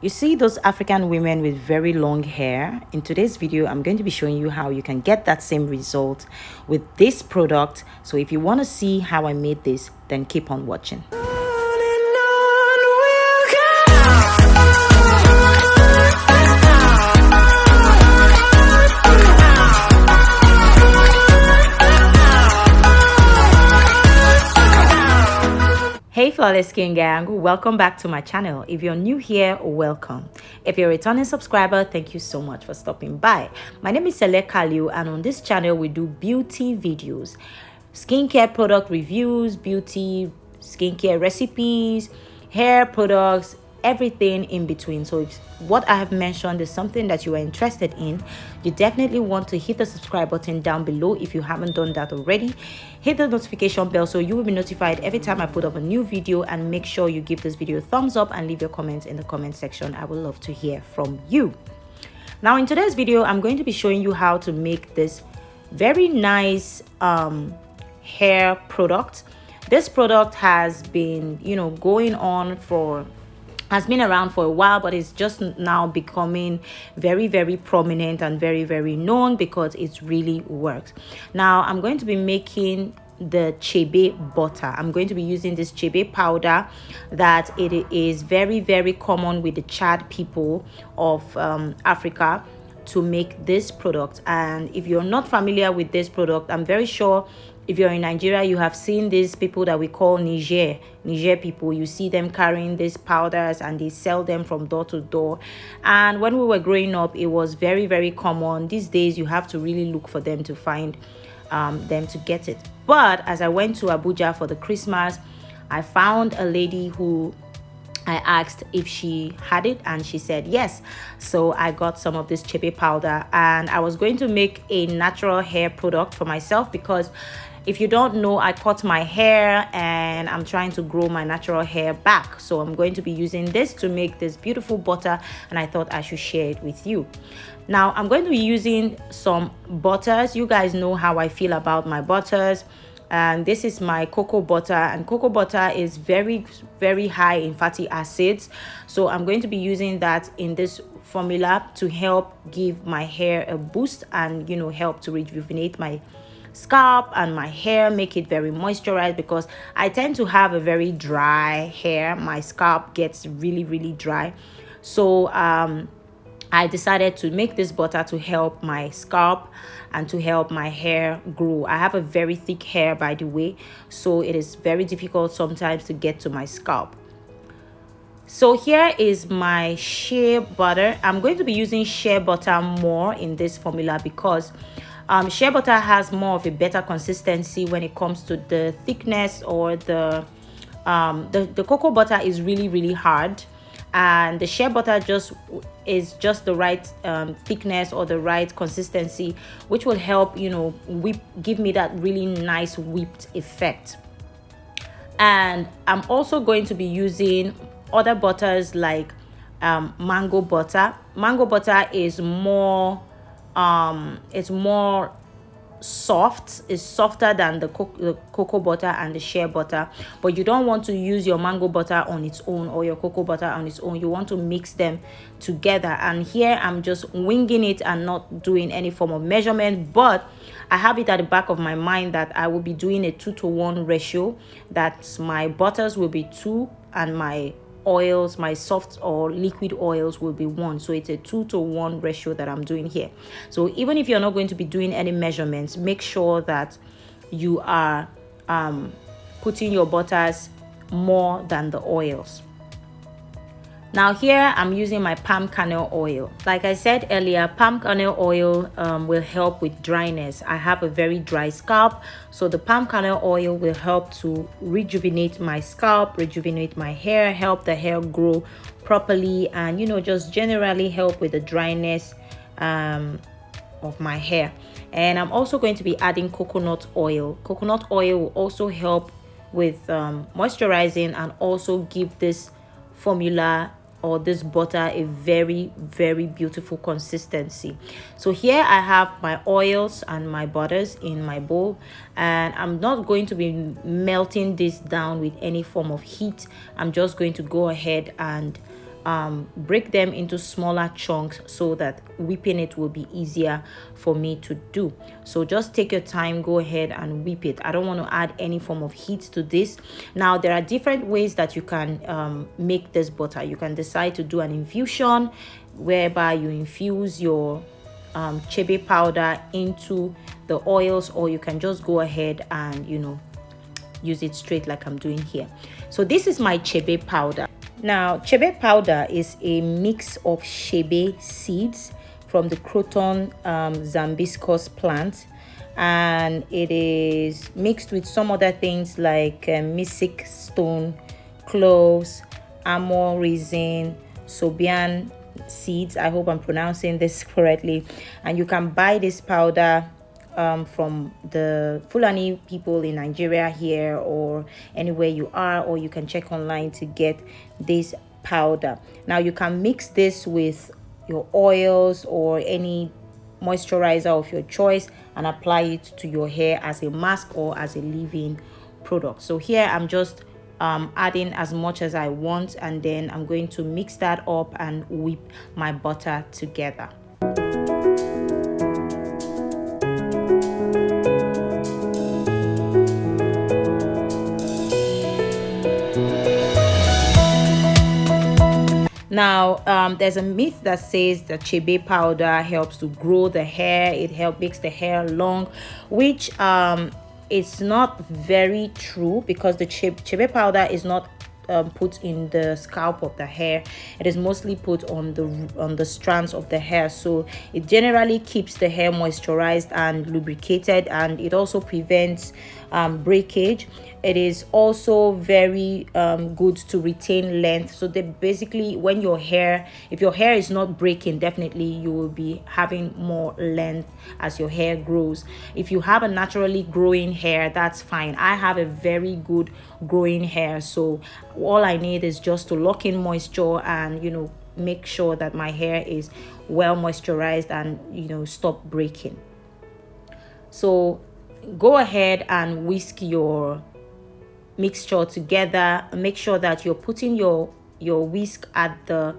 You see those African women with very long hair? In today's video, I'm going to be showing you how you can get that same result with this product. So if you want to see how I made this, then keep on watching. Hey flawless skin gang, welcome back to my channel. If you're new here, welcome. If you're a returning subscriber, thank you so much for stopping by. My name is Sele Kaliu, and on this channel we do beauty videos, skincare product reviews, beauty skincare recipes, hair products, everything in between. So if what I have mentioned is something that you are interested in, you definitely want to hit the subscribe button down below if you haven't done that already. Hit the notification bell so you will be notified every time I put up a new video, and make sure you give this video a thumbs up and leave your comments in the comment section. I would love to hear from you. Now in today's video, I'm going to be showing you how to make this very nice hair product. This product has been has been around for a while, but it's just now becoming very prominent and very known because it really works. Now I'm going to be making the Chebe butter. I'm going to be using this Chebe powder that it is very common with the Chad people of Africa to make this product. And if you're not familiar with this product, I'm very sure if you're in Nigeria, you have seen these people that we call Niger people. You see them carrying these powders and they sell them from door to door. And when we were growing up, it was very common. These days, you have to really look for them to find them to get it. But as I went to Abuja for the Christmas, I found a lady who I asked if she had it, and she said yes. So I got some of this Chebe powder, and I was going to make a natural hair product for myself because if you don't know, I cut my hair and I'm trying to grow my natural hair back. So I'm going to be using this to make this beautiful butter, and I thought I should share it with you. Now I'm going to be using some butters. You guys know how I feel about my butters. And this is my cocoa butter, and cocoa butter is very high in fatty acids. So I'm going to be using that in this formula to help give my hair a boost and help to rejuvenate my scalp and my hair, make it very moisturized, because I tend to have a very dry hair. My scalp gets really dry. So I decided to make this butter to help my scalp and to help my hair grow. I have a very thick hair, by the way, so it is very difficult sometimes to get to my scalp. So here is my shea butter. I'm going to be using shea butter more in this formula because shea butter has more of a better consistency when it comes to the thickness, or the cocoa butter is really hard, and the shea butter is just the right thickness or the right consistency, which will help give me that really nice whipped effect. And I'm also going to be using other butters like mango butter. Mango butter is more it's more soft. It's softer than the cocoa butter and the shea butter, but you don't want to use your mango butter on its own or your cocoa butter on its own. You want to mix them together, and here I'm just winging it and not doing any form of measurement, but I have it at the back of my mind that I will be doing a 2-to-1 ratio. That my butters will be 2 and my oils, my soft or liquid oils, will be 1. So it's a 2-to-1 ratio that I'm doing here. So even if you're not going to be doing any measurements, make sure that you are putting your butters more than the oils. Now here I'm using my palm kernel oil. Like I said earlier, palm kernel oil will help with dryness. I have a very dry scalp, so the palm kernel oil will help to rejuvenate my scalp, rejuvenate my hair, help the hair grow properly, and just generally help with the dryness of my hair. And I'm also going to be adding coconut oil. Coconut oil will also help with moisturizing and also give this formula or this butter a very beautiful consistency. So here I have my oils and my butters in my bowl, and I'm not going to be melting this down with any form of heat. I'm just going to go ahead and break them into smaller chunks so that whipping it will be easier for me to do. So just take your time, go ahead and whip it. I don't want to add any form of heat to this. Now there are different ways that you can make this butter. You can decide to do an infusion whereby you infuse your Chebe powder into the oils, or you can just go ahead and use it straight like I'm doing here. So this is my Chebe powder. Now, Chebe powder is a mix of Shebe seeds from the Croton Zambiscus plant, and it is mixed with some other things like Mystic stone, cloves, amor resin, Sobian seeds. I hope I'm pronouncing this correctly. And you can buy this powder from the Fulani people in Nigeria here, or anywhere you are, or you can check online to get this powder. Now you can mix this with your oils or any moisturizer of your choice and apply it to your hair as a mask or as a leave-in product. So here I'm just adding as much as I want, and then I'm going to mix that up and whip my butter together. Now, there's a myth that says that Chebe powder helps to grow the hair. It makes the hair long, which it's not very true, because the Chebe powder is not put in the scalp of the hair. It is mostly put on the strands of the hair, so it generally keeps the hair moisturized and lubricated, and it also prevents breakage. It is also very good to retain length. So basically, when if your hair is not breaking, definitely you will be having more length as your hair grows. If you have a naturally growing hair, that's fine. I have a very good growing hair, so all I need is just to lock in moisture and make sure that my hair is well moisturized and stop breaking. So go ahead and whisk your mixture together. Make sure that you're putting your whisk at the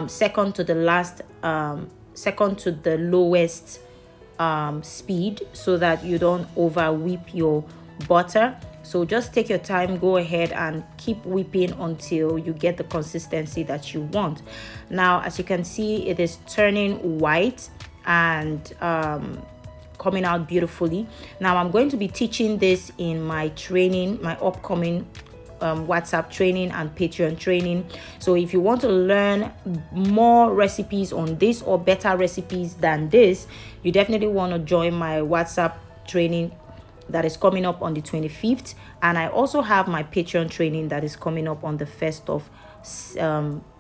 second to the lowest speed, so that you don't over whip your butter. So just take your time, go ahead and keep whipping until you get the consistency that you want. Now, as you can see, it is turning white and coming out beautifully. Now I'm going to be teaching this in my training, my upcoming WhatsApp training and Patreon training. So if you want to learn more recipes on this, or better recipes than this, you definitely want to join my WhatsApp training that is coming up on the 25th, and I also have my Patreon training that is coming up on the 1st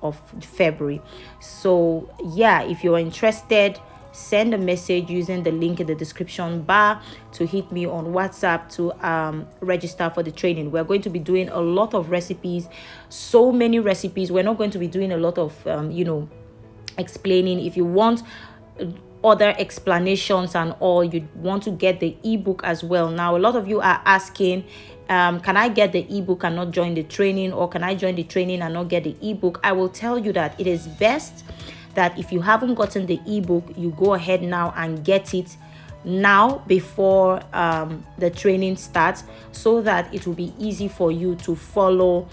of February. So yeah, if you're interested, send a message using the link in the description bar to hit me on WhatsApp to register for the training. We're going to be doing a lot of recipes, so many recipes. We're not going to be doing a lot of explaining. If you want other explanations and all, you want to get the ebook as well. Now a lot of you are asking, can I get the ebook and not join the training, or can I join the training and not get the ebook? I will tell you that it is best that if you haven't gotten the ebook, you go ahead now and get it now before the training starts, so that it will be easy for you to follow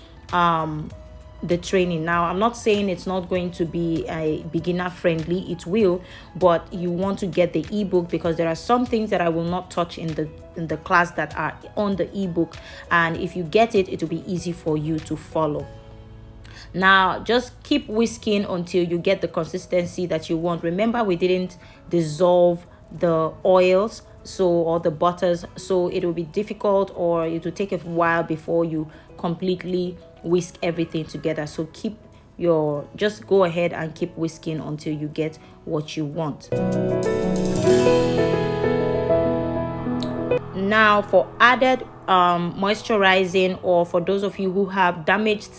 the training. Now I'm not saying it's not going to be a beginner friendly, it will, but you want to get the ebook, because there are some things that I will not touch in the class that are on the ebook, and if you get it, it will be easy for you to follow. Now just keep whisking until you get the consistency that you want. Remember, we didn't dissolve the oils or the butters, so it will be difficult, or it will take a while before you completely whisk everything together. So just go ahead and keep whisking until you get what you want. Now for added moisturizing, or for those of you who have damaged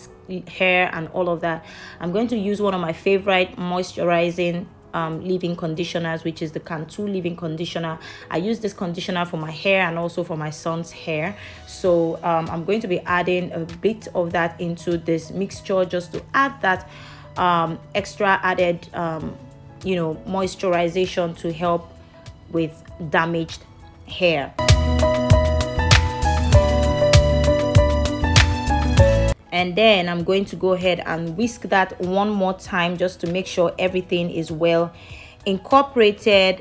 hair and all of that, I'm going to use one of my favorite moisturizing leave-in conditioners, which is the Cantu leave-in conditioner. I use this conditioner for my hair and also for my son's hair. So I'm going to be adding a bit of that into this mixture, just to add that extra added moisturization to help with damaged hair. And then I'm going to go ahead and whisk that one more time just to make sure everything is well incorporated.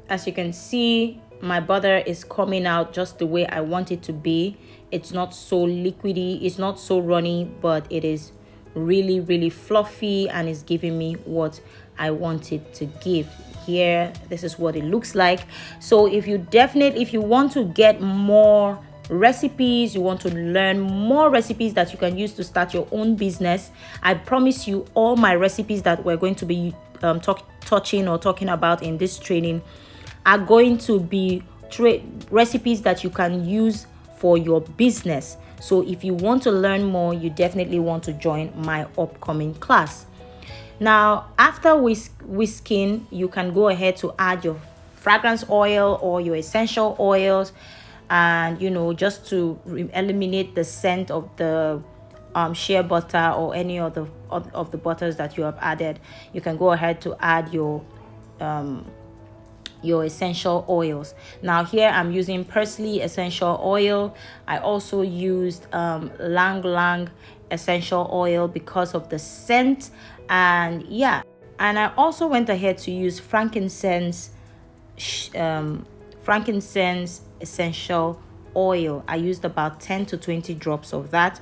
As you can see, my butter is coming out just the way I want it to be. It's not so liquidy, it's not so runny, but it is really, really fluffy and is giving me what I want it to give. Here, this is what it looks like. So if you want to get more recipes, you want to learn more recipes that you can use to start your own business, I promise you all my recipes that we're going to be touching or talking about in this training are going to be recipes that you can use for your business. So if you want to learn more, you definitely want to join my upcoming class. Now, after whisking, you can go ahead to add your fragrance oil or your essential oils, and just to eliminate the scent of the shea butter or any of the butters that you have added. You can go ahead to add your essential oils. Now here I'm using parsley essential oil. I also used Lang Lang essential oil because of the scent, and I also went ahead to use frankincense essential oil. I used about 10 to 20 drops of that.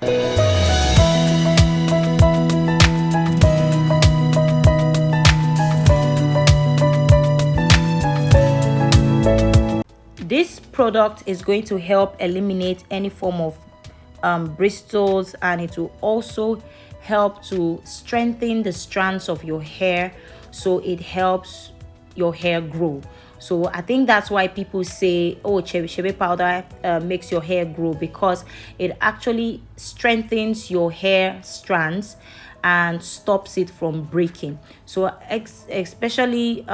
This product is going to help eliminate any form of bristles, and it will also help to strengthen the strands of your hair, so it helps your hair grow. So I think that's why people say, oh, Chebe powder makes your hair grow, because it actually strengthens your hair strands and stops it from breaking. So especially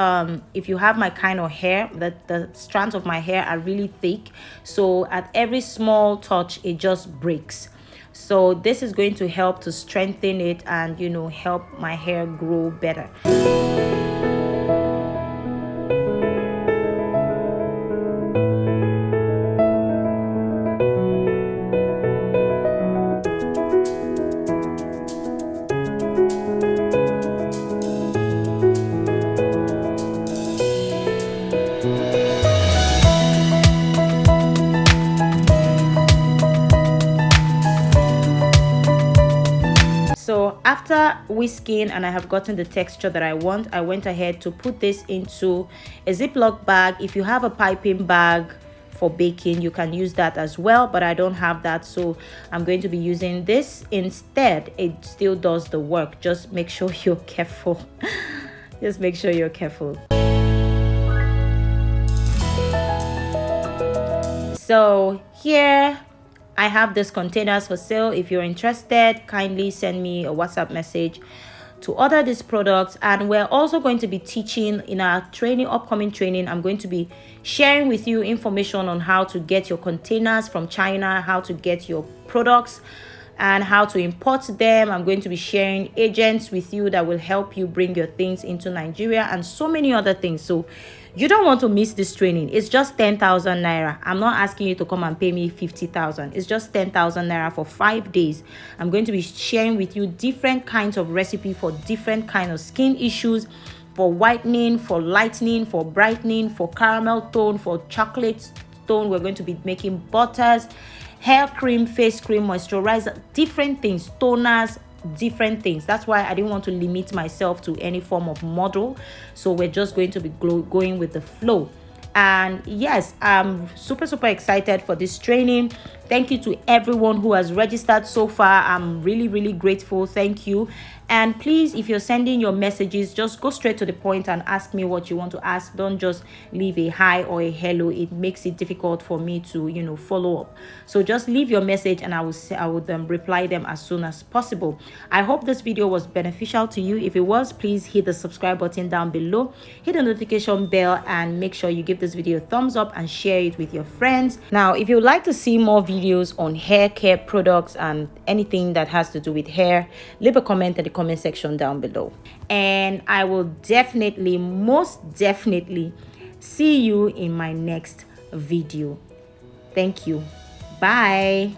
if you have my kind of hair, that the strands of my hair are really thick, so at every small touch it just breaks. So this is going to help to strengthen it and help my hair grow better. So after whisking and I have gotten the texture that I want, I went ahead to put this into a Ziploc bag. If you have a piping bag for baking, you can use that as well, but I don't have that, so I'm going to be using this instead. It still does the work. Just make sure you're careful. Just make sure you're careful. So here I have these containers for sale. If you're interested, kindly send me a WhatsApp message to order these products. And we're also going to be teaching in our upcoming training. I'm going to be sharing with you information on how to get your containers from China, how to get your products, and how to import them. I'm going to be sharing agents with you that will help you bring your things into Nigeria, and so many other things. So you don't want to miss this training. It's just 10,000 naira. I'm not asking you to come and pay me 50,000. It's just 10,000 naira for 5 days. I'm going to be sharing with you different kinds of recipe for different kinds of skin issues, for whitening, for lightening, for brightening, for caramel tone, for chocolate tone. We're going to be making butters, hair cream, face cream, moisturizer, different things, toners, different things. That's why I didn't want to limit myself to any form of model. So we're just going to be going with the flow. And yes, I'm super excited for this training. Thank you to everyone who has registered so far. I'm really grateful. Thank you. And please, if you're sending your messages, just go straight to the point and ask me what you want to ask. Don't just leave a hi or a hello. It makes it difficult for me to follow up. So just leave your message and I would reply them as soon as possible. I hope this video was beneficial to you. If it was, please hit the subscribe button down below, hit the notification bell, and make sure you give this video a thumbs up and share it with your friends. Now, if you would like to see more videos on hair care products and anything that has to do with hair, leave a comment in the comment section down below, and I will definitely, most definitely, see you in my next video. Thank you. Bye.